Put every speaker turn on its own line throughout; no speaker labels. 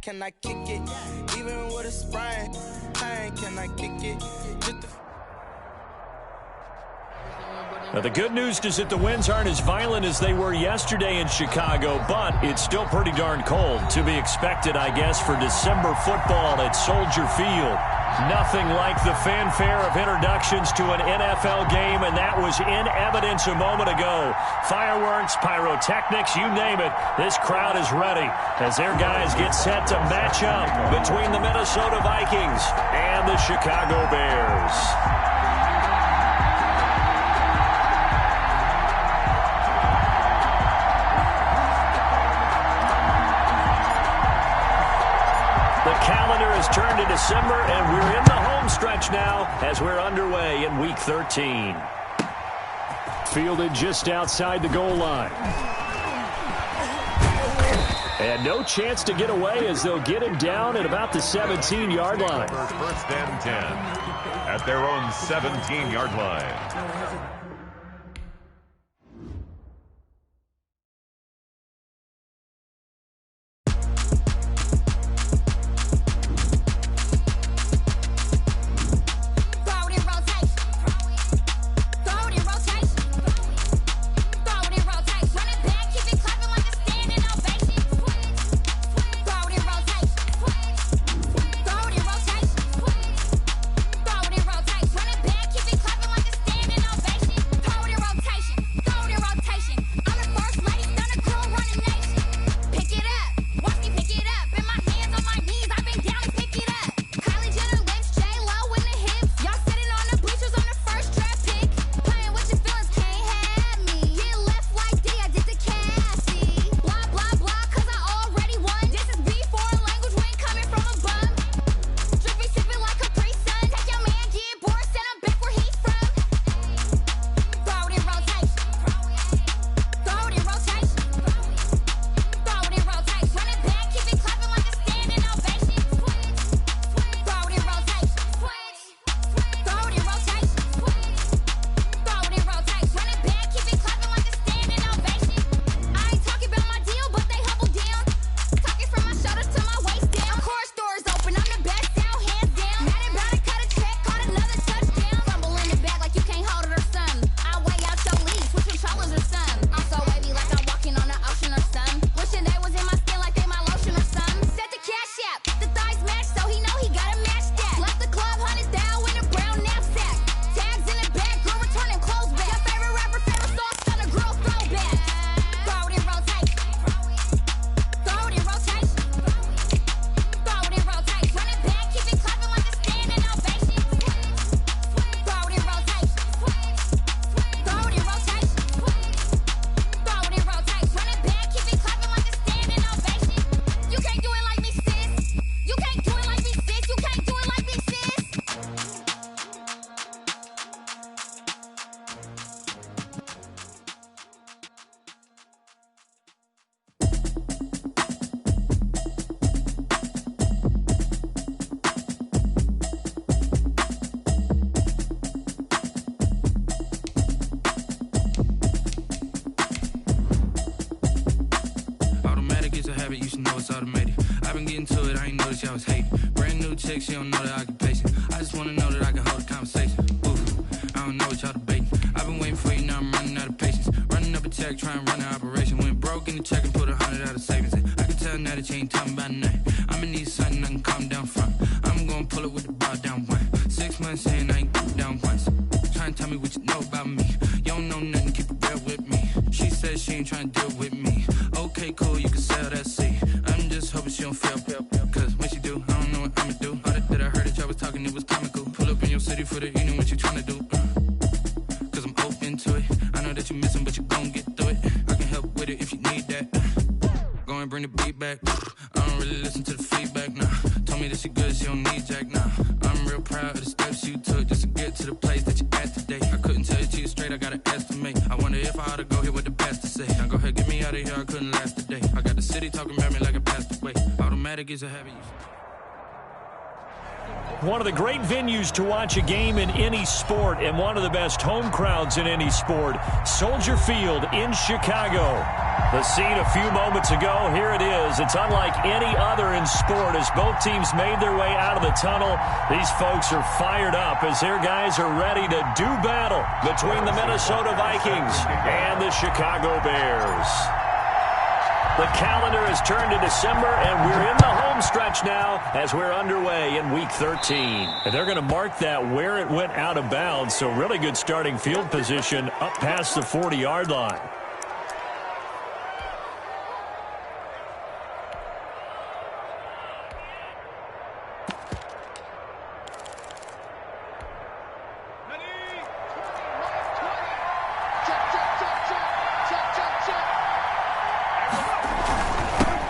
can I kick it? Even with a sprain, pain, can I kick it?
Now, the good news is that the winds aren't as violent as they were yesterday in Chicago, but it's still pretty darn cold. To be expected, I guess, for December football at Soldier Field. Nothing like the fanfare of introductions to an NFL game, and that was in evidence a moment ago. Fireworks, pyrotechnics, you name it. This crowd is ready as their guys get set to match up between the Minnesota Vikings and the Chicago Bears. The calendar has turned to December, and we're in the home stretch now as we're underway in Week 13. Fielded just outside the goal line. And no chance to get away as they'll get him down at about the 17-yard line.
First and 10 at their own 17-yard line.
She don't know the occupation. I just wanna know that I can hold a conversation. Oof, I don't know what y'all debating. I've been waiting for you, now I'm running out of patience. Running up a check, trying to run an operation. Went broke in the check and put 100 out of savings in. I can tell now that you ain't talking about nothing. I'ma need something I can calm down from. I'm gonna pull it with the bar down one. 6 months in, I ain't down once. Trying to tell me what you know about me. You don't know nothing, keep it real with me. She said she ain't trying to deal with me. Okay, cool, you can sell that seat. I'm just hoping she don't fail. Cause when she do, I don't know what I'ma do. All that I heard that y'all was talking, it was comical. Pull up in your city for the evening, what you trying to do? Cause I'm open to it. I know that you missing, but you gon' get through it. I can help with it if you need that. Go and bring the beat back. I don't really listen to the feedback, nah. Told me that she good, she don't need Jack, nah. I'm real proud of the steps you took just to get to the place that you at today. I couldn't tell you to you straight, I gotta estimate. I wonder if I ought to go here with the pastor say. Now go ahead, get me out of here, I couldn't last a day. I got the city talking about me like I passed away. Automatic is a habit.
One of the great venues to watch a game in any sport and one of the best home crowds in any sport, Soldier Field in Chicago. The scene a few moments ago, here it is. It's unlike any other in sport as both teams made their way out of the tunnel. These folks are fired up as their guys are ready to do battle between the Minnesota Vikings and the Chicago Bears. The calendar has turned to December, and we're in the home stretch now as we're underway in Week 13. And they're going to mark that where it went out of bounds, so really good starting field position up past the 40-yard line.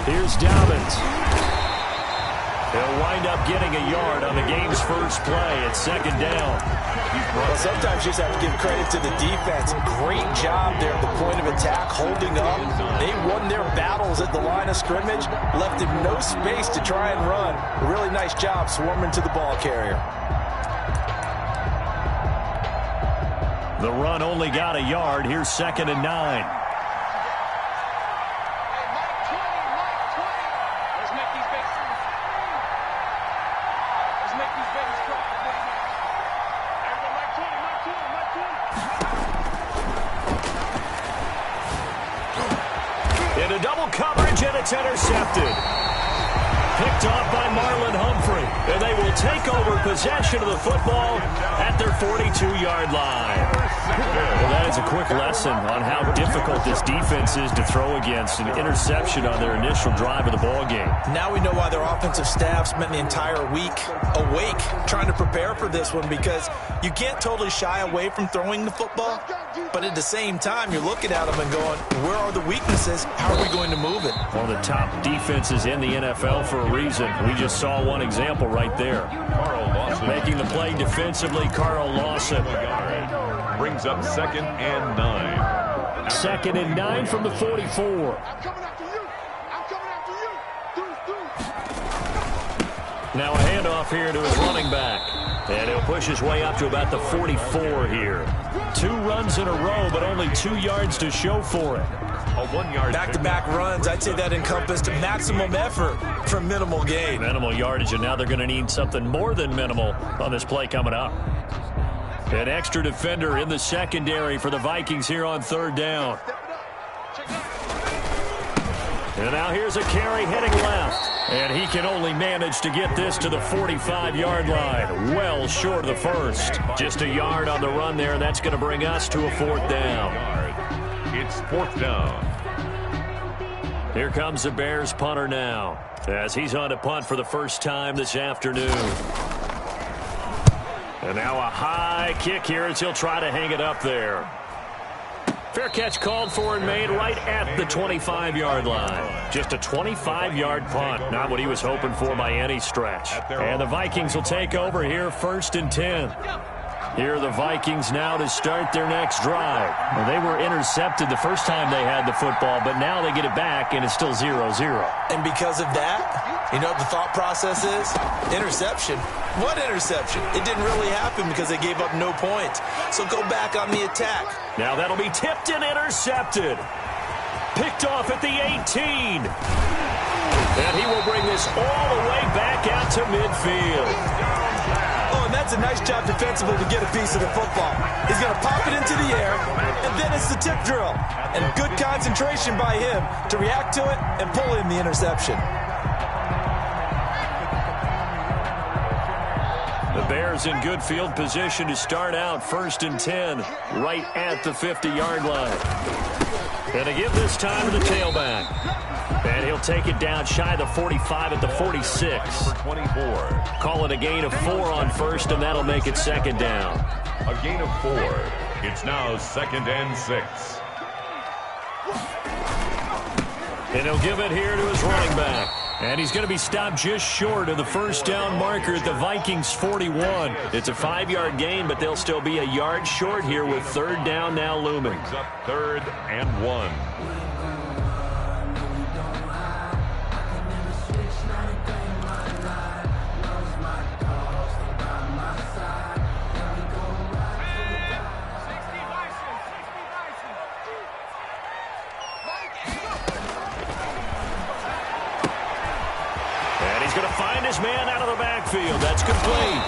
Here's Dobbins. He'll wind up getting a yard on the game's first play at second down.
Well, sometimes you just have to give credit to the defense. Great job there at the point of attack, holding up. They won their battles at the line of scrimmage, left him no space to try and run. A really nice job swarming to the ball carrier.
The run only got a yard. Here's 2nd and 9. Into double coverage, and it's intercepted. Picked off by Marlon Humphrey, and they will take over possession of the football at their 42-yard line. Well, that is a quick lesson on how difficult this defense is to throw against. An interception on their initial drive of the ball game.
Now we know why their offensive staff spent the entire week awake trying to prepare for this one, because you can't totally shy away from throwing the football, but at the same time you're looking at them and going, where are the weaknesses? How are we going to move it?
One of the top defenses in the NFL for a reason. We just saw one example right there. Making the play defensively, Carl Lawson.
Brings up 2nd and 9.
2nd and 9 from the 44.
I'm coming after you. I'm coming after you.
Now a handoff here to his running back. And he'll push his way up to about the 44 here. 2 runs in a row, but only 2 yards to show for it.
A 1-yard
back-to-back runs. I'd say that encompassed maximum effort for minimal gain.
Minimal yardage, and now they're going to need something more than minimal on this play coming up. An extra defender in the secondary for the Vikings here on 3rd down. And now here's a carry heading left. And he can only manage to get this to the 45-yard line. Well short of the first. Just a yard on the run there, and that's going to bring us to a 4th down.
It's 4th down.
Here comes the Bears punter now, as he's on to punt for the first time this afternoon. And now a high kick here as he'll try to hang it up there. Fair catch called for and made right at the 25-yard line. Just a 25-yard punt. Not what he was hoping for by any stretch. And the Vikings will take over here 1st and 10. Here are the Vikings now to start their next drive. Well, they were intercepted the first time they had the football, but now they get it back, and it's still 0-0.
And because of that, you know what the thought process is? Interception. What interception? It didn't really happen because they gave up no points. So go back on the attack.
Now that'll be tipped and intercepted. Picked off at the 18. And he will bring this all the way back out to midfield.
Oh, and that's a nice job defensively to get a piece of the football. He's going to pop it into the air, and then it's the tip drill. And good concentration by him to react to it and pull in the interception.
The Bears in good field position to start out 1st and 10, right at the 50-yard line. And to give this time to the tailback. And he'll take it down shy of the 45 at the 46.
24.
Call it a gain of 4 on 1st, and that'll make it 2nd down.
A gain of 4. It's now 2nd and 6.
And he'll give it here to his running back. And he's going to be stopped just short of the 1st down marker at the Vikings 41. It's a 5-yard gain, but they'll still be a yard short here with 3rd down now looming.
Brings up 3rd and 1.
to find his man out of the backfield. That's complete.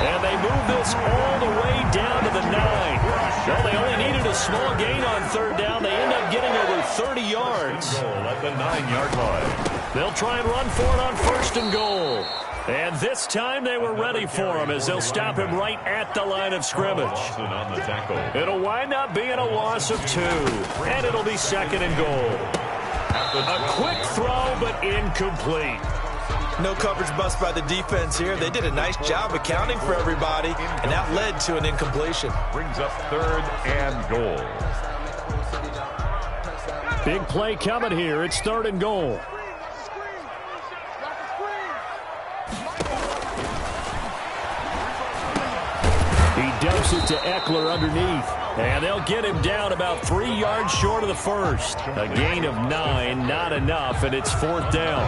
And they move this all the way down to the 9. Well, they only needed a small gain on third down. They end up getting over 30 yards.
Goal at the 9-yard line.
They'll try and run for it on 1st and goal. And this time they were ready for him as they'll stop him right at the line of scrimmage.
On the tackle.
It'll wind up being a loss of 2. And it'll be 2nd and goal. A quick throw, but incomplete.
No coverage bust by the defense here. They did a nice job accounting for everybody, and that led to an incompletion.
Brings up 3rd and goal.
Big play coming here. It's 3rd and goal. He dumps it to Eckler underneath. And they'll get him down about 3 yards short of the first. A gain of 9, not enough, and it's 4th down.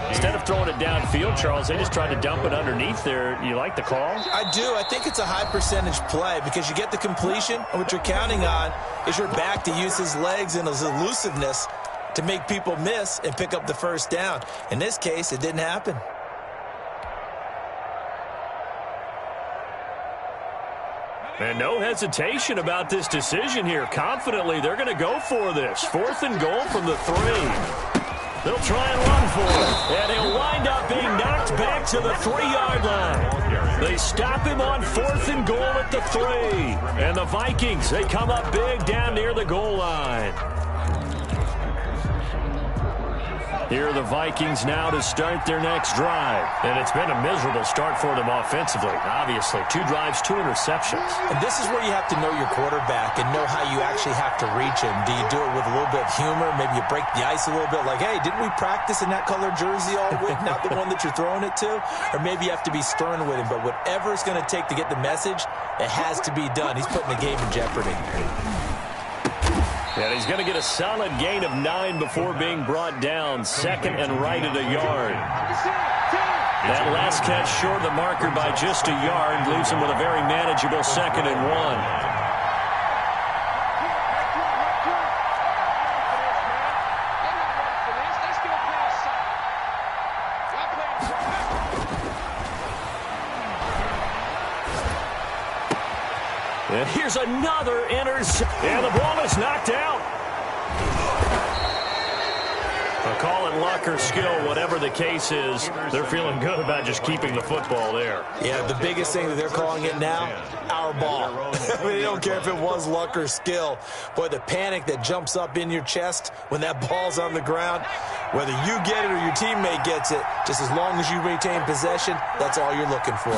Instead of throwing it downfield, Charles, they just tried to dump it underneath there. You like the call?
I do. I think it's a high percentage play because you get the completion, and what you're counting on is your back to use his legs and his elusiveness to make people miss and pick up the first down. In this case, it didn't happen.
And no hesitation about this decision here. Confidently, they're going to go for this. 4th and goal from the 3. They'll try and run for it. And he'll wind up being knocked back to the 3-yard line. They stop him on 4th and goal at the 3. And the Vikings, they come up big down near the goal line. Here are the Vikings now to start their next drive. And it's been a miserable start for them offensively. Obviously, 2 drives, 2 interceptions.
And this is where you have to know your quarterback and know how you actually have to reach him. Do you do it with a little bit of humor? Maybe you break the ice a little bit like, hey, didn't we practice in that color jersey all week? Not the one that you're throwing it to? Or maybe you have to be stern with him. But whatever it's going to take to get the message, it has to be done. He's putting the game in jeopardy.
And he's going to get a solid gain of 9 before being brought down. 2nd and right at a yard. That last catch short of the marker by just a yard leaves him with a very manageable 2nd and 1. And here's another interception. And the ball is knocked out. A call it luck or skill, whatever the case is, they're feeling good about just keeping the football there.
Yeah, the biggest thing that they're calling it now, our ball. I mean, they don't care if it was luck or skill. Boy, the panic that jumps up in your chest when that ball's on the ground, whether you get it or your teammate gets it, just as long as you retain possession, that's all you're looking for.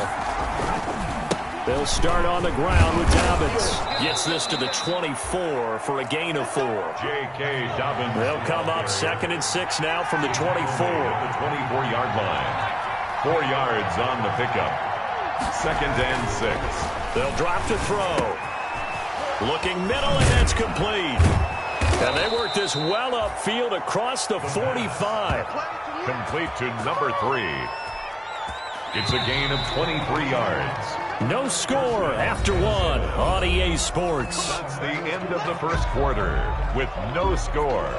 They'll start on the ground with Dobbins. Gets this to the 24 for a gain of 4.
J.K. Dobbins.
They'll come up 2nd and 6 now from the 24.
The 24-yard line. 4 yards on the pickup. 2nd and 6.
They'll drop to throw. Looking middle, and that's complete. And they work this well upfield across the 45.
Complete to number 3. It's a gain of 23 yards.
No score after 1 on EA Sports.
That's the end of the first quarter with no score.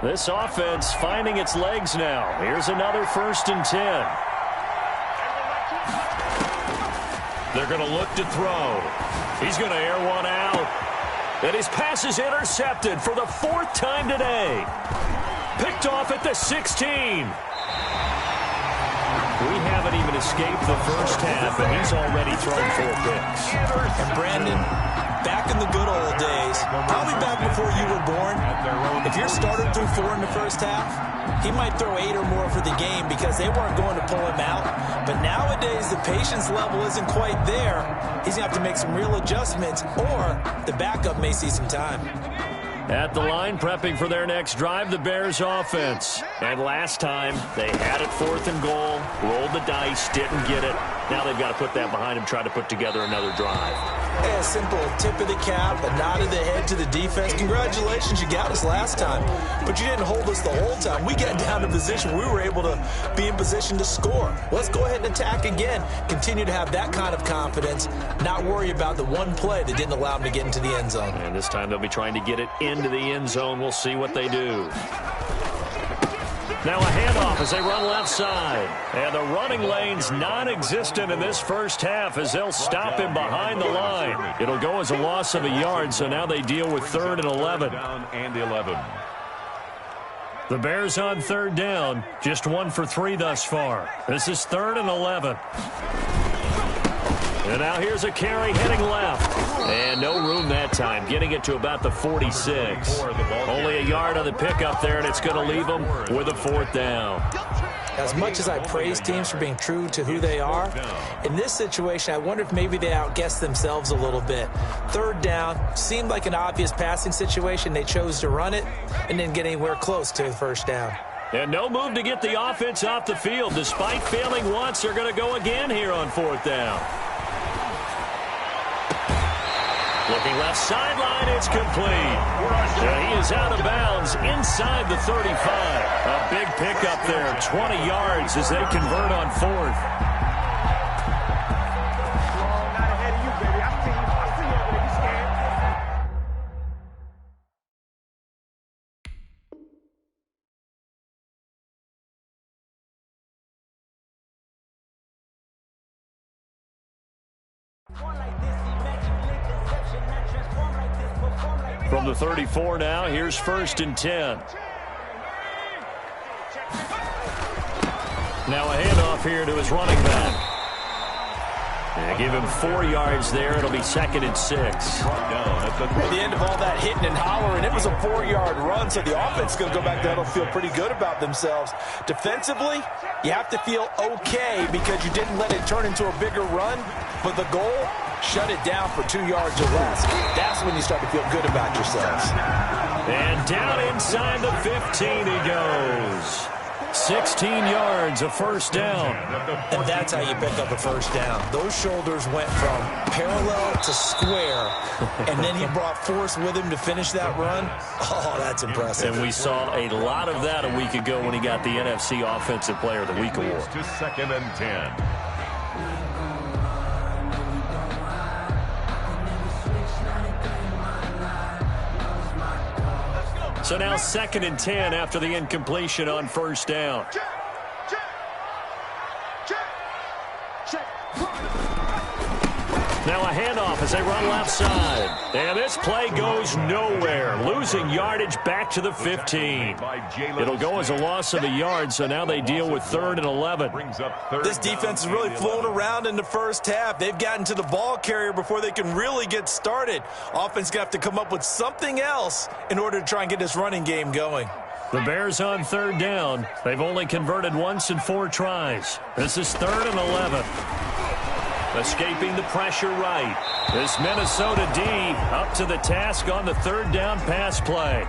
This offense finding its legs now. Here's another 1st and 10. They're going to look to throw. He's going to air one out. And his pass is intercepted for the 4th time today. Picked off at the 16. We haven't even escaped the first half, and he's already thrown 4 picks.
And Brandon, back in the good old days, probably back before you were born, if your starter threw 4 in the first half, he might throw 8 or more for the game because they weren't going to pull him out. But nowadays, the patience level isn't quite there. He's going to have to make some real adjustments, or the backup may see some time.
At the line, prepping for their next drive, the Bears offense. And last time, they had it 4th and goal, rolled the dice, didn't get it. Now they've got to put that behind them, try to put together another drive.
Hey, a simple tip of the cap, a nod of the head to the defense. Congratulations, you got us last time. But you didn't hold us the whole time. We got down to position. We were able to be in position to score. Let's go ahead and attack again. Continue to have that kind of confidence, not worry about the one play that didn't allow them to get into the end zone.
And this time they'll be trying to get it into the end zone. We'll see what they do. Now a handoff as they run left side. And the running lane's non-existent in this first half as they'll stop him behind the line. It'll go as a loss of a yard, so now they deal with 3rd and 11.
Down and 11.
The Bears on 3rd down, just 1 for 3 thus far. This is 3rd and 11. And now here's a carry heading left. And no room that time, getting it to about the 46. Only a yard on the pickup there, and it's going to leave them with a 4th down.
As much as I praise teams for being true to who they are, in this situation, I wonder if maybe they outguessed themselves a little bit. 3rd down seemed like an obvious passing situation. They chose to run it and didn't get anywhere close to the 1st down.
And no move to get the offense off the field. Despite failing once, they're going to go again here on 4th down. Looking left sideline, it's complete. He is out of bounds inside the 35. A big pickup there, 20 yards as they convert on 4th. From the 34 now, here's 1st and 10. Now a handoff here to his running back. And give him 4 yards there. It'll be 2nd and 6.
At the end of all that hitting and hollering, it was a 4-yard run, so the offense is going to go back there and feel pretty good about themselves. Defensively, you have to feel okay because you didn't let it turn into a bigger run, but the goal, shut it down for 2 yards or less. That's when you start to feel good about yourselves.
And down inside the 15 he goes. 16 yards, a 1st down.
And that's how you pick up a 1st down. Those shoulders went from parallel to square, and then he brought force with him to finish that run. Oh, that's impressive.
And we saw a lot of that a week ago when he got the NFC Offensive Player of the Week award.
To 2nd and 10.
So now 2nd and 10 after the incompletion on 1st down. Now a handoff as they run left side. And this play goes nowhere. Losing yardage back to the 15. It'll go as a loss of a yard, so now they deal with 3rd and 11.
This defense is really flown around in the first half. They've gotten to the ball carrier before they can really get started. Offense going to have to come up with something else in order to try and get this running game going.
The Bears on 3rd down. They've only converted once in 4 tries. This is 3rd and 11. Escaping the pressure right. This Minnesota D up to the task on the 3rd down pass play.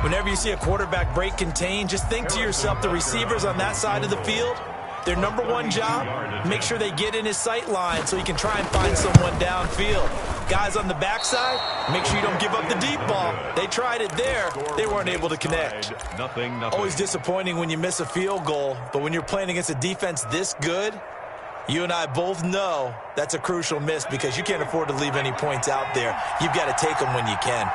Whenever you see a quarterback break contain, just think to yourself, the receivers on that side of the field, their number one job, make sure they get in his sight line so he can try and find someone downfield. Guys on the backside, make sure you don't give up the deep ball. They tried it there. They weren't able to connect.
Nothing.
Always disappointing when you miss a field goal, but when you're playing against a defense this good, you and I both know that's a crucial miss because you can't afford to leave any points out there. You've got to take them when you can.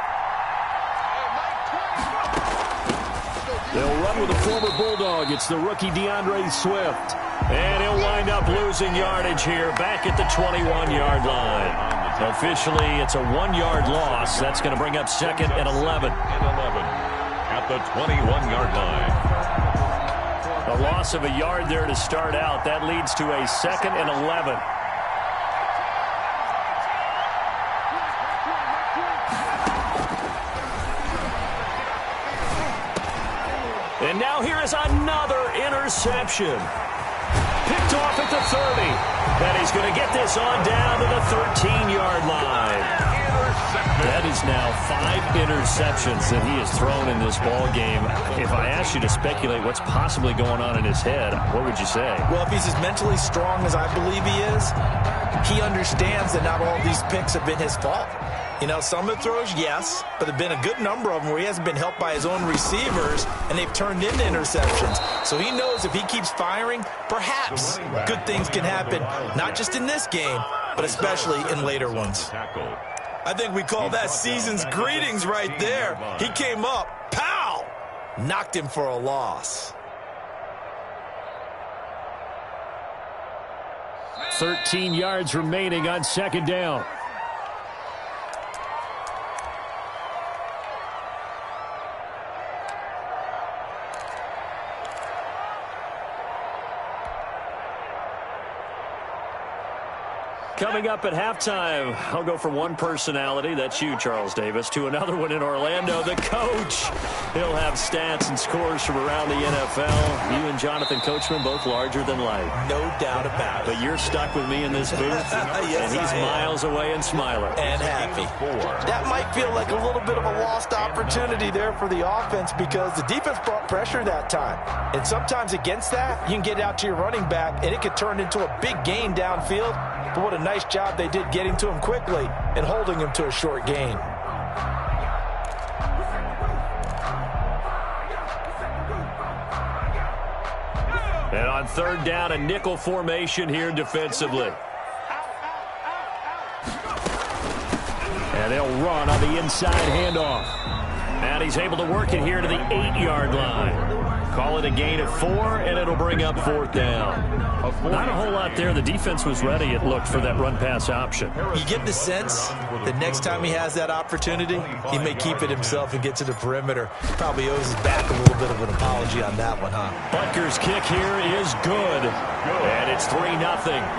They'll run with a former Bulldog. It's the rookie DeAndre Swift. And he'll wind up losing yardage here back at the 21-yard line. Officially, it's a 1-yard loss. That's going to bring up 2nd and 11.
At the 21-yard line.
A loss of a yard there to start out. That leads to a 2nd and 11. And now here is another interception. Picked off at the 30. And he's going to get this on down to the 13-yard line. That is now 5 interceptions that he has thrown in this ball game. If I asked you to speculate what's possibly going on in his head, what would you say?
Well, if he's as mentally strong as I believe he is, he understands that not all of these picks have been his fault. You know, some of the throws, yes, but there have been a good number of them where he hasn't been helped by his own receivers, and they've turned into interceptions. So he knows if he keeps firing, perhaps good things can happen, not just in this game, but especially in later ones. I think we call that season's greetings right there. He came up, pow! Knocked him for a loss.
13 yards remaining on second down. Coming up at halftime, I'll go from one personality, that's you, Charles Davis, to another one in Orlando, the coach. He'll have stats and scores from around the NFL. You and Jonathan Coachman, both larger than life.
No doubt about it.
But you're stuck with me in this booth,
yes,
and he's miles away and smiling.
And happy. That might feel like a little bit of a lost opportunity there for the offense because the defense brought pressure that time. And sometimes against that, you can get out to your running back, and it could turn into a big gain downfield. But what a nice job they did getting to him quickly and holding him to a short gain.
And on third down, a nickel formation here defensively. And they'll run on the inside handoff. And he's able to work it here to the 8-yard line. Call it a gain of 4, and it'll bring up fourth down. Not a whole lot there. The defense was ready, it looked, for that run-pass option.
You get the sense that next time he has that opportunity, he may keep it himself and get to the perimeter. Probably owes his back a little bit of an apology on that one, huh?
Butker's kick here is good. And it's 3-0.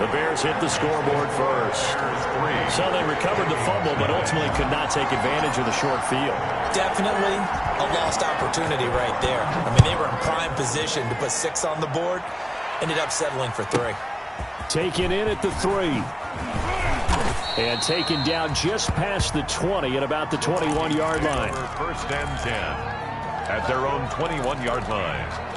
The Bears hit the scoreboard first. So they recovered the fumble, but ultimately could not take advantage of the short field. Definitely
a lost opportunity right there. I mean, they were in prime position to put 6 on the board. Ended up settling for 3.
Taken in at the 3. And taken down just past the 20 at about the 21-yard line.
First and 10 at their own 21-yard line.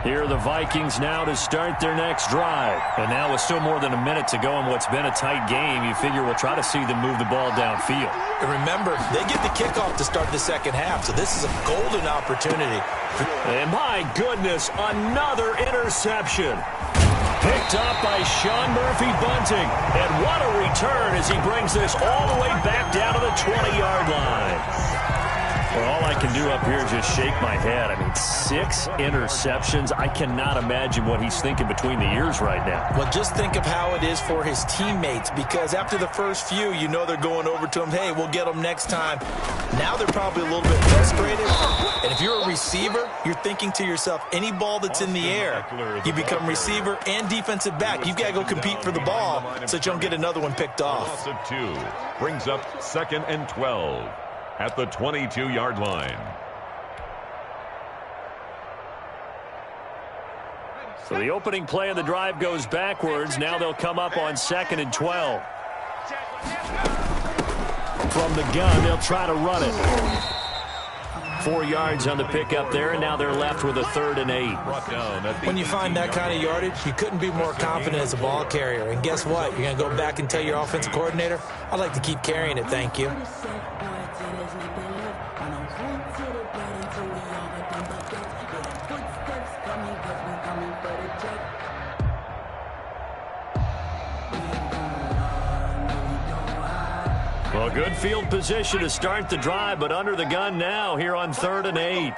Here are the Vikings now to start their next drive. And now with still more than a minute to go in what's been a tight game, you figure we'll try to see them move the ball downfield.
And remember, they get the kickoff to start the second half, so this is a golden opportunity.
And my goodness, another interception. Picked up by Sean Murphy-Bunting. And what a return as he brings this all the way back down to the 20-yard line. Well, all I can do up here is just shake my head. I mean, 6 interceptions. I cannot imagine what he's thinking between the ears right now.
Well, just think of how it is for his teammates, because after the first few, you know they're going over to him, hey, we'll get them next time. Now they're probably a little bit frustrated. And if you're a receiver, you're thinking to yourself, any ball that's in the air, you become receiver and defensive back. You've got to go compete for the ball so that you don't get another one picked off.
Loss of 2 brings up 2nd and 12. At the 22-yard line.
So the opening play of the drive goes backwards. Now they'll come up on 2nd and 12. From the gun, they'll try to run it. 4 yards on the pickup there, and now they're left with a 3rd and 8.
When you find that kind of yardage, you couldn't be more confident as a ball carrier. And guess what? You're going to go back and tell your offensive coordinator, I'd like to keep carrying it, thank you.
Well, good field position to start the drive, but under the gun now here on 3rd and 8.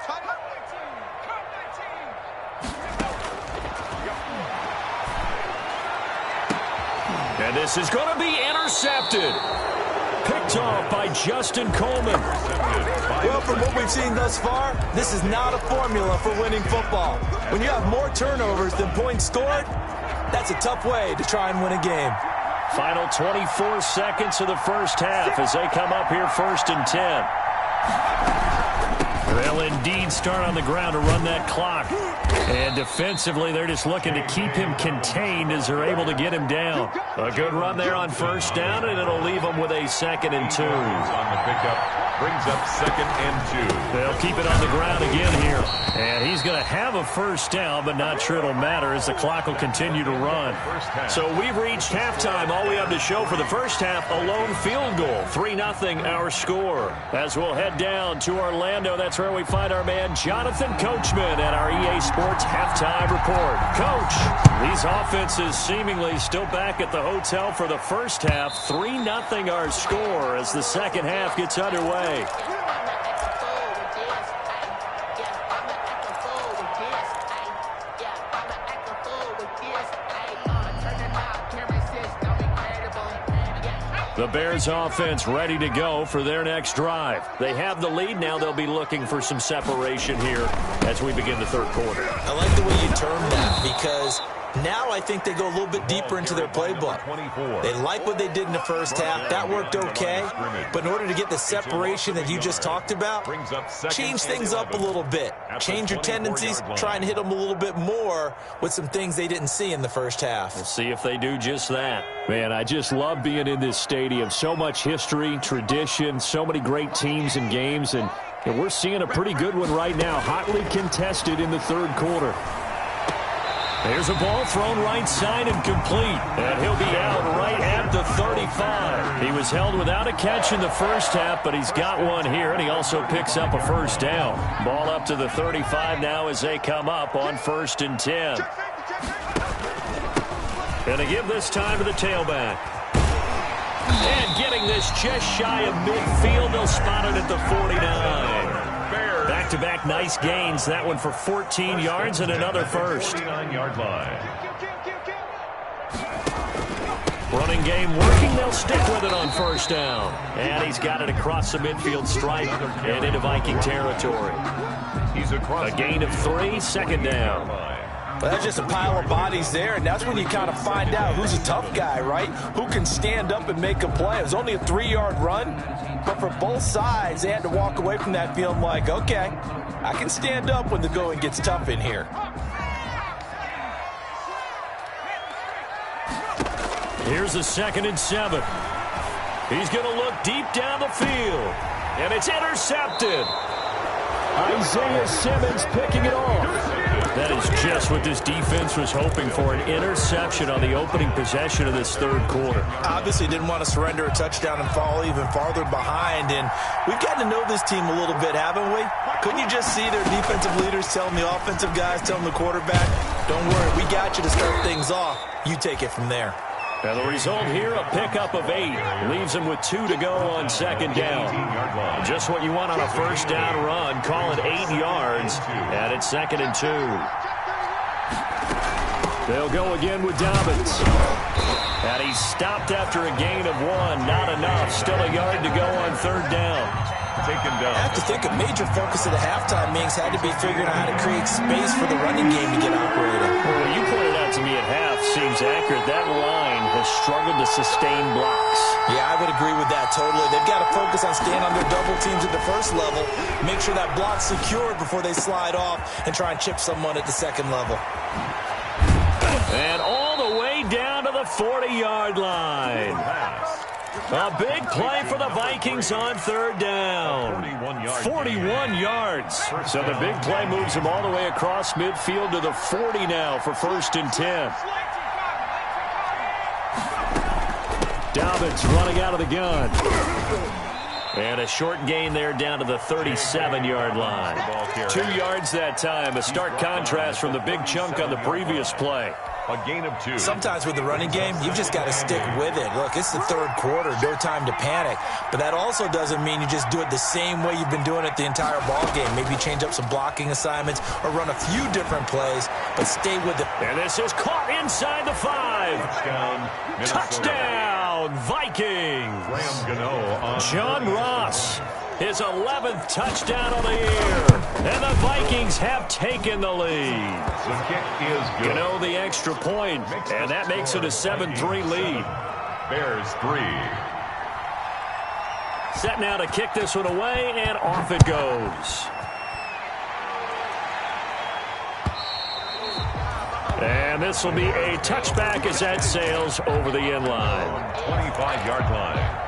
And this is going to be intercepted. Picked off by Justin Coleman.
Well, from what we've seen thus far, this is not a formula for winning football. When you have more turnovers than points scored, that's a tough way to try and win a game.
Final 24 seconds of the first half as they come up here 1st and 10. They'll indeed start on the ground to run that clock. And defensively, they're just looking to keep him contained as they're able to get him down. A good run there on first down, and it'll leave them with a 2nd and 2.
On the pickup, brings up 2nd and 2.
They'll keep it on the ground again here. And he's going to have a first down, but not sure it'll matter as the clock will continue to run. So we've reached halftime. All we have to show for the first half, a lone field goal. 3-0 our score. As we'll head down to Orlando, that's where we find our man Jonathan Coachman at our EA Sports Halftime Report. Coach, these offenses seemingly still back at the hotel for the first half. 3-0 our score as the second half gets underway. The Bears offense ready to go for their next drive. They have the lead now. They'll be looking for some separation here as we begin the third quarter.
I like the way you termed that because now I think they go a little bit deeper into their playbook. They like what they did in the first half. That worked okay. But in order to get the separation that you just talked about, change things up a little bit. Change your tendencies. Try and hit them a little bit more with some things they didn't see in the first half.
We'll see if they do just that. Man, I just love being in this stadium. So much history, tradition, so many great teams and games. And we're seeing a pretty good one right now. Hotly contested in the third quarter. There's a ball thrown right side and complete. And he'll be out right at the 35. He was held without a catch in the first half, but he's got one here, and he also picks up a first down. Ball up to the 35 now as they come up on 1st and 10. Going to give this time to the tailback. And getting this just shy of midfield, they'll spot it at the 49. Back-to-back nice gains. That one for 14 yards and another first.
49-yard line.
Running game working. They'll stick with it on first down. And he's got it across the midfield stripe and into Viking territory.
He's across
a gain of 3, 2nd down.
Well, that's just a pile of bodies there, and that's when you kind of find out who's a tough guy, right? Who can stand up and make a play. It was only a 3-yard run, but for both sides, they had to walk away from that feeling like, okay, I can stand up when the going gets tough in here.
Here's a 2nd and 7. He's going to look deep down the field, and it's intercepted. Isaiah Simmons picking it off. That is just what this defense was hoping for, an interception on the opening possession of this third quarter.
Obviously didn't want to surrender a touchdown and fall even farther behind, and we've gotten to know this team a little bit, haven't we? Couldn't you just see their defensive leaders telling the offensive guys, telling the quarterback, don't worry, we got you to start things off. You take it from there.
And the result here, a pickup of 8. Leaves them with 2 to go on 2nd down. Just what you want on a first down run. Call it 8 yards. And it's 2nd and 2. They'll go again with Dobbins. And he's stopped after a gain of 1. Not enough. Still a yard to go on 3rd down.
Taken down.
I have to think a major focus of the halftime meetings had to be figuring out how to create space for the running game to get operated.
Well, you pointed out to me at half seems accurate. That line has struggled to sustain blocks.
Yeah, I would agree with that totally. They've got to focus on staying on their double teams at the first level, make sure that block's secured before they slide off and try and chip someone at the second level.
And all the way down to the 40-yard line. A big play for the Vikings on 3rd down. 41 yards. So the big play moves them all the way across midfield to the 40 now for 1st and 10. Dobbins running out of the gun. And a short gain there down to the 37-yard line. 2 yards that time. A stark contrast from the big chunk on the previous play.
A gain of 2.
Sometimes with the running game, you've just got to stick with it. Look, it's the third quarter, no time to panic. But that also doesn't mean you just do it the same way you've been doing it the entire ball game. Maybe change up some blocking assignments or run a few different plays, but stay with it.
And this is caught inside the 5. Touchdown, Vikings. John Ross, his 11th touchdown of the year. And the Vikings have taken the lead.
The kick is good.
You know, the extra point, and that makes it a 7-3 lead.
Bears 3.
Set now to kick this one away, and off it goes. And this will be a touchback as that sails over the end line.
25-yard line.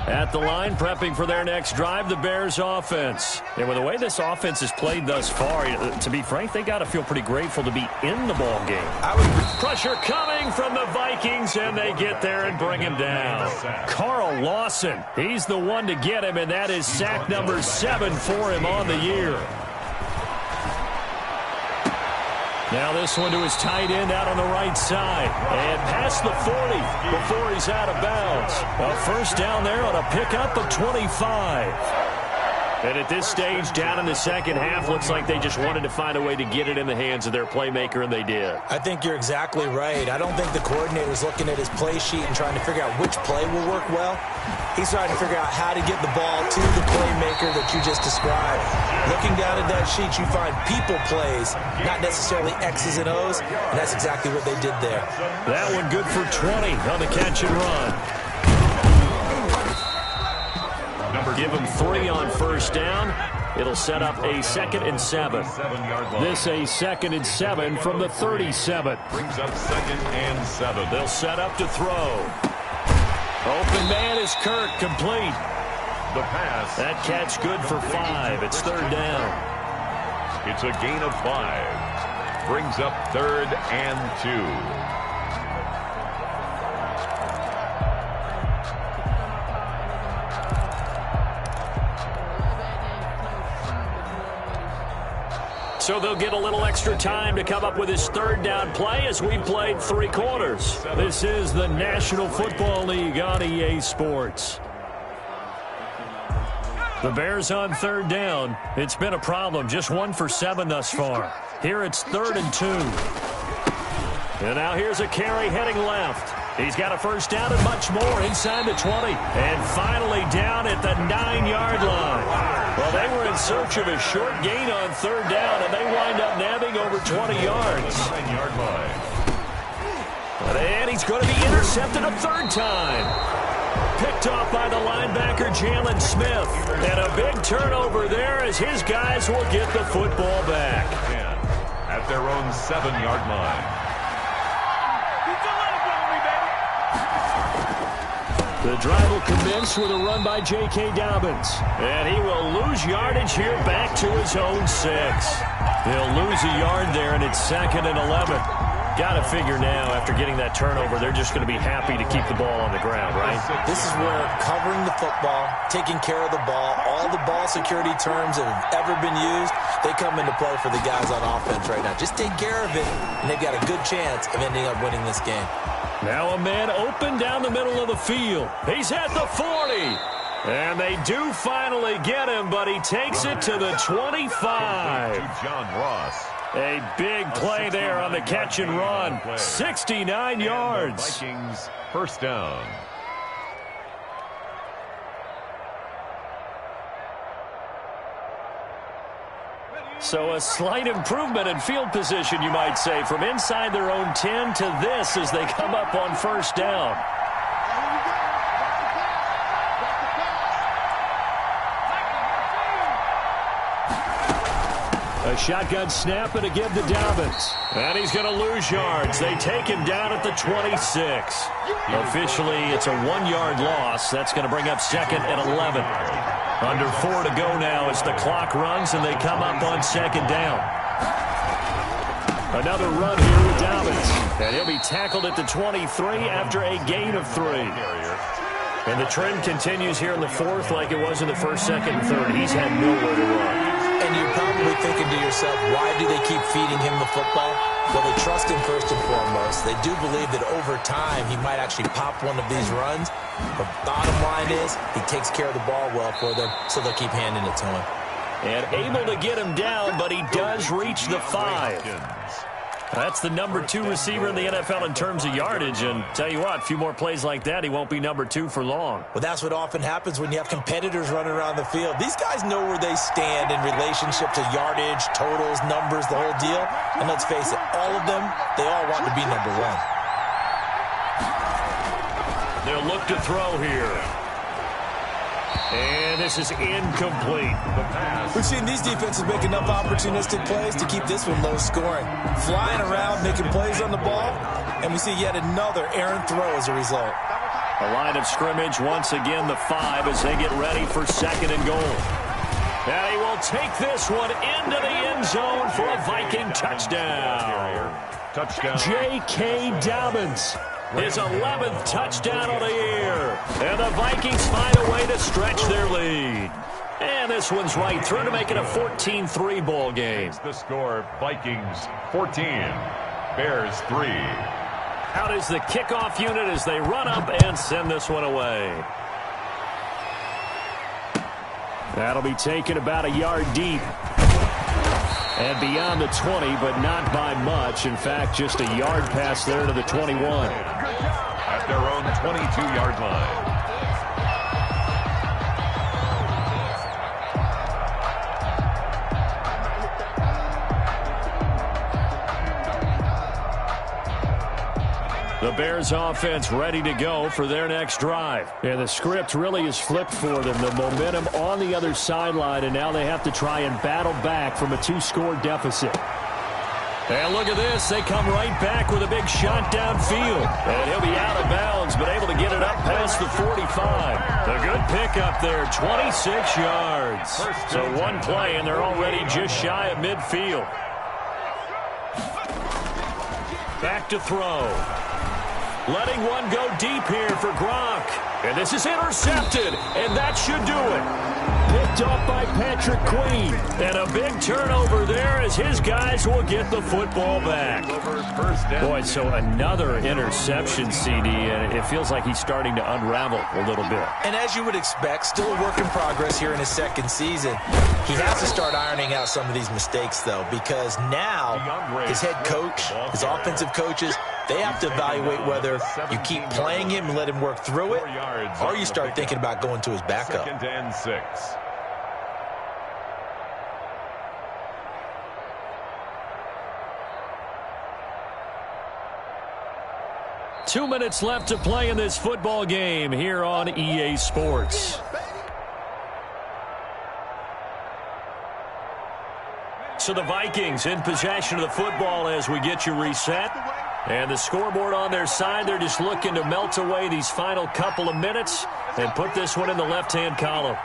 At the line, prepping for their next drive, the Bears offense. And with the way this offense has played thus far, to be frank, they got to feel pretty grateful to be in the ball game. Pressure coming from the Vikings, and they get there and bring him down. Carl Lawson, he's the one to get him, and that is sack number 7 for him on the year. Now this one to his tight end out on the right side. And past the 40 before he's out of bounds. A first down there on a pickup of 25. And at this stage, down in the second half, looks like they just wanted to find a way to get it in the hands of their playmaker, and they did.
I think you're exactly right. I don't think the coordinator's looking at his play sheet and trying to figure out which play will work well. He's trying to figure out how to get the ball to the playmaker that you just described. Looking down at that sheet, you find people plays, not necessarily X's and O's, and that's exactly what they did there.
That one good for 20 on the catch and run. Give him 3 on first down. It'll set up a 2nd and 7. This a 2nd and 7 from the 37.
Brings up 2nd and 7.
They'll set up to throw. Open man is Kirk, complete.
The pass.
That catch good for 5. It's 3rd down.
It's a gain of 5. Brings up 3rd and 2.
So they'll get a little extra time to come up with his 3rd down play as we played 3 quarters. This is the National Football League on EA Sports. The Bears on 3rd down. It's been a problem. Just 1 for 7 thus far. Here it's 3rd and 2. And now here's a carry heading left. He's got a first down and much more inside the 20. And finally down at the 9-yard line. Well, they were in search of a short gain on 3rd down, and they wind up nabbing over 20 yards.
9-yard line.
And he's going to be intercepted a 3rd time. Picked off by the linebacker, Jalen Smith. And a big turnover there as his guys will get the football back.
At their own 7-yard line.
The drive will commence with a run by J.K. Dobbins. And he will lose yardage here back to his own 6. He'll lose a yard there, and it's 2nd and 11. Got to figure now, after getting that turnover, they're just going to be happy to keep the ball on the ground, right?
This is where covering the football, taking care of the ball, all the ball security terms that have ever been used, they come into play for the guys on offense right now. Just take care of it, and they've got a good chance of ending up winning this game.
Now a man open down the middle of the field. He's at the 40. And they do finally get him, but he takes it to the 25.
John Ross.
A big play there on the catch and run. 69 yards.
Vikings first down.
So a slight improvement in field position, you might say, from inside their own 10 to this as they come up on first down. A shotgun snap and a give to Dobbins. And he's going to lose yards. They take him down at the 26. Officially, it's a 1-yard loss. That's going to bring up 2nd and 11. Under 4 to go now as the clock runs and they come up on 2nd down. Another run here with Dobbins. And he'll be tackled at the 23 after a gain of 3. And the trend continues here in the 4th like it was in the 1st, 2nd, and 3rd. He's had nowhere to run.
And you're probably thinking to yourself, why do they keep feeding him the football? Well, they trust him first and foremost. They do believe that over time he might actually pop one of these runs. But bottom line is he takes care of the ball well for them, so they'll keep handing it to him.
And able to get him down, but he does reach the 5. That's the number 2 receiver in the NFL in terms of yardage. And tell you what, a few more plays like that, he won't be number 2 for long.
Well, that's what often happens when you have competitors running around the field. These guys know where they stand in relationship to yardage, totals, numbers, the whole deal. And let's face it, all of them, they all want to be number 1.
They'll look to throw here. And this is incomplete.
We've seen these defenses make enough opportunistic plays to keep this one low scoring. Flying around, making plays on the ball, and we see yet another errant throw as a result.
The line of scrimmage, once again, the 5 as they get ready for 2nd and goal. And he will take this one into the end zone for a Viking touchdown. J.K. Dobbins, his 11th touchdown of the year. And the Vikings find a way to stretch their lead. And this one's right through to make it a 14-3 ball game.
The score, Vikings 14, Bears 3.
Out is the kickoff unit as they run up and send this one away. That'll be taken about a yard deep. And beyond the 20, but not by much. In fact, just a yard pass there to the 21.
At their own 22-yard line.
The Bears offense ready to go for their next drive. And the script really is flipped for them. The momentum on the other sideline, and now they have to try and battle back from a 2-score deficit. And look at this. They come right back with a big shot downfield. And he'll be out of bounds, but able to get it up past the 45. A good pickup there, 26 yards. So one play, and they're already just shy of midfield. Back to throw. Letting one go deep here for Gronk. And this is intercepted, and that should do it. Picked off by Patrick Queen. And a big turnover there as his guys will get the football back. Boy, so another interception, CD, and it feels like he's starting to unravel a little bit.
And as you would expect, still a work in progress here in his 2nd season. He has to start ironing out some of these mistakes, though, because now his head coach, his offensive coaches, they have to evaluate whether you keep playing him and let him work through it, or you start thinking about going to his backup.
2nd and 6.
Two minutes left to play in this football game here on EA Sports. So the Vikings in possession of the football as we get you reset. And the scoreboard on their side, they're just looking to melt away these final couple of minutes and put this one in the left-hand column.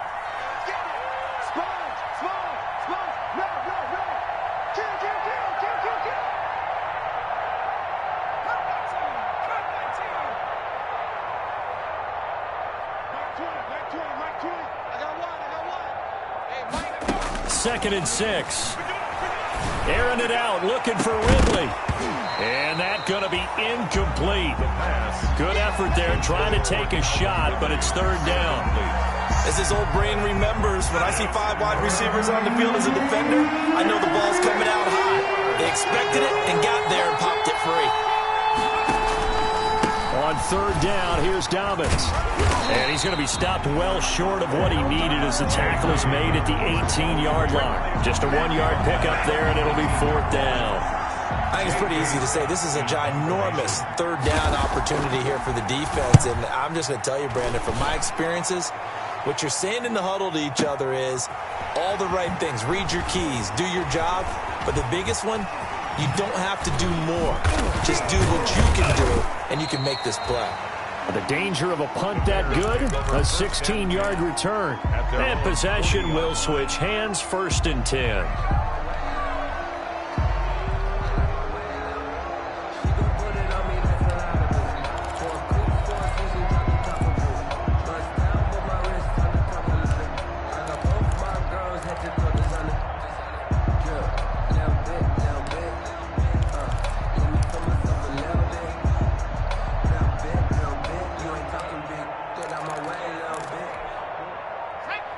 Second and 6. Airing it out, looking for Ridley. And that's going to be incomplete. Good effort there, trying to take a shot, but it's 3rd down.
As his old brain remembers, when I see 5 wide receivers on the field as a defender, I know the ball's coming out high. They expected it and got there and popped it free.
On 3rd down, here's Dobbins. And he's going to be stopped well short of what he needed as the tackle is made at the 18-yard line. Just a 1-yard pickup there, and it'll be 4th down.
I think it's pretty easy to say this is a ginormous 3rd down opportunity here for the defense. And I'm just going to tell you, Brandon, from my experiences, what you're saying in the huddle to each other is all the right things. Read your keys, do your job. But the biggest one, you don't have to do more. Just do what you can do, and you can make this play.
The danger of a punt that good, a 16-yard return. And possession will switch hands, 1st and 10.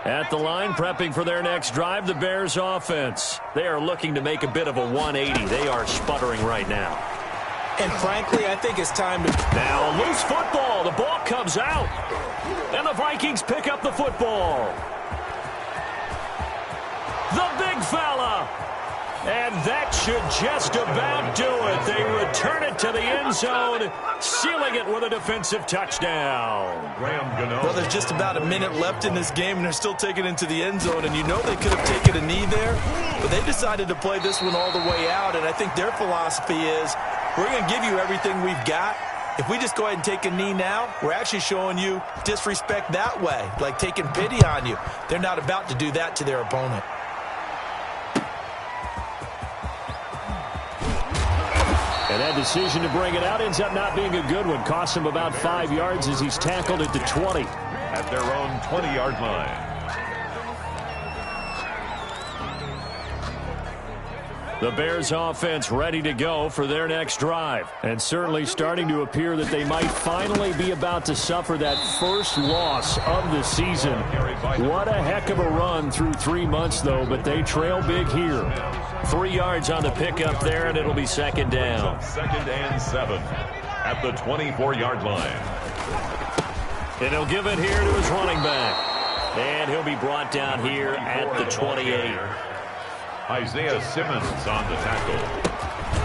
At the line, prepping for their next drive, the Bears offense. They are looking to make a bit of a 180. They are sputtering right now.
And frankly, I think it's time to...
Now, loose football. The ball comes out. And the Vikings pick up the football. The big fella. And that should just about do it. They return it to the end zone, sealing it with a defensive touchdown.
Well, there's just about a minute left in this game, and they're still taking it into the end zone. And you know they could have taken a knee there, but they decided to play this one all the way out. And I think their philosophy is, we're going to give you everything we've got. If we just go ahead and take a knee now, we're actually showing you disrespect that way, like taking pity on you. They're not about to do that to their opponent.
And that decision to bring it out ends up not being a good one. Costs him about 5 yards as he's tackled at the 20.
At their own 20-yard line.
The Bears offense ready to go for their next drive. And certainly starting to appear that they might finally be about to suffer that first loss of the season. What a heck of a run through 3 months, though, but they trail big here. 3 yards on the pickup there, and it'll be second down.
2nd and 7 at the 24-yard line.
And he'll give it here to his running back. And he'll be brought down here at the 28.
Isaiah Simmons on the tackle.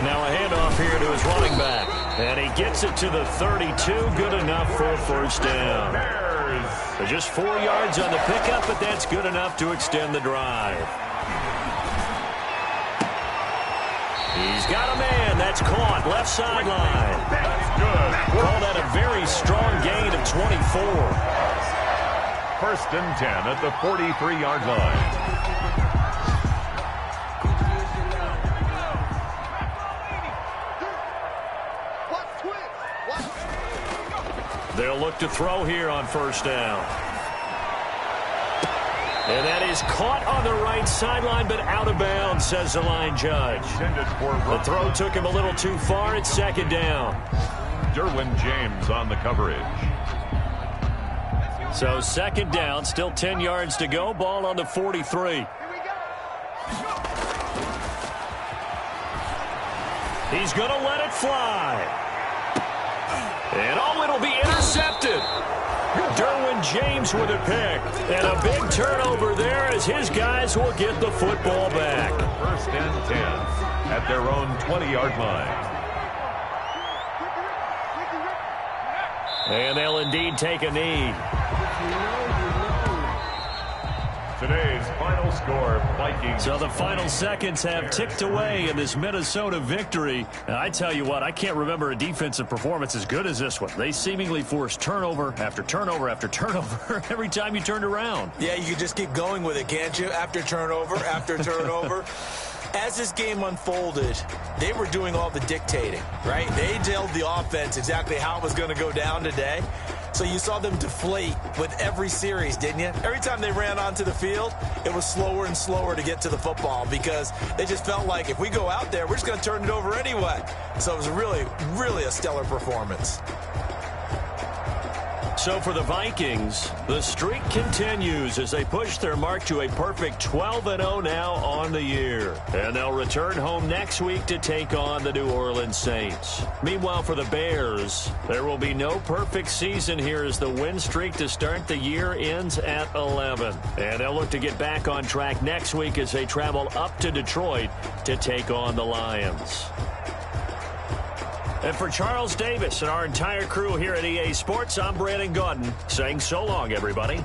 Now a handoff here to his running back. And he gets it to the 32. Good enough for a first down. So just 4 yards on the pickup, but that's good enough to extend the drive. He's got a man. That's caught. Left sideline.
That's good.
Call that a very strong gain of 24.
1st and 10 at the 43-yard line.
They'll look to throw here on first down. And that is caught on the right sideline, but out of bounds, says the line judge. The throw took him a little too far. It's second down.
Derwin James on the coverage.
So second down, still 10 yards to go. Ball on the 43. He's going to let it fly. And oh, it'll be intercepted. Derwin James with a pick. And a big turnover there as his guys will get the football back.
1st and 10 at their own 20-yard line.
And they'll indeed take a knee.
Today's final score, Vikings.
So the final seconds have ticked away in this Minnesota victory. And I tell you what, I can't remember a defensive performance as good as this one. They seemingly forced turnover after turnover after turnover every time you turned around.
Yeah, you can just keep going with it, can't you? After turnover, after turnover. As this game unfolded, they were doing all the dictating, right? They told the offense exactly how it was going to go down today. So you saw them deflate with every series, didn't you? Every time they ran onto the field, it was slower and slower to get to the football because they just felt like if we go out there, we're just going to turn it over anyway. So it was really, really a stellar performance.
So for the Vikings, the streak continues as they push their mark to a perfect 12-0 now on the year. And they'll return home next week to take on the New Orleans Saints. Meanwhile, for the Bears, there will be no perfect season here as the win streak to start the year ends at 11. And they'll look to get back on track next week as they travel up to Detroit to take on the Lions. And for Charles Davis and our entire crew here at EA Sports, I'm Brandon Gaudin saying so long, everybody.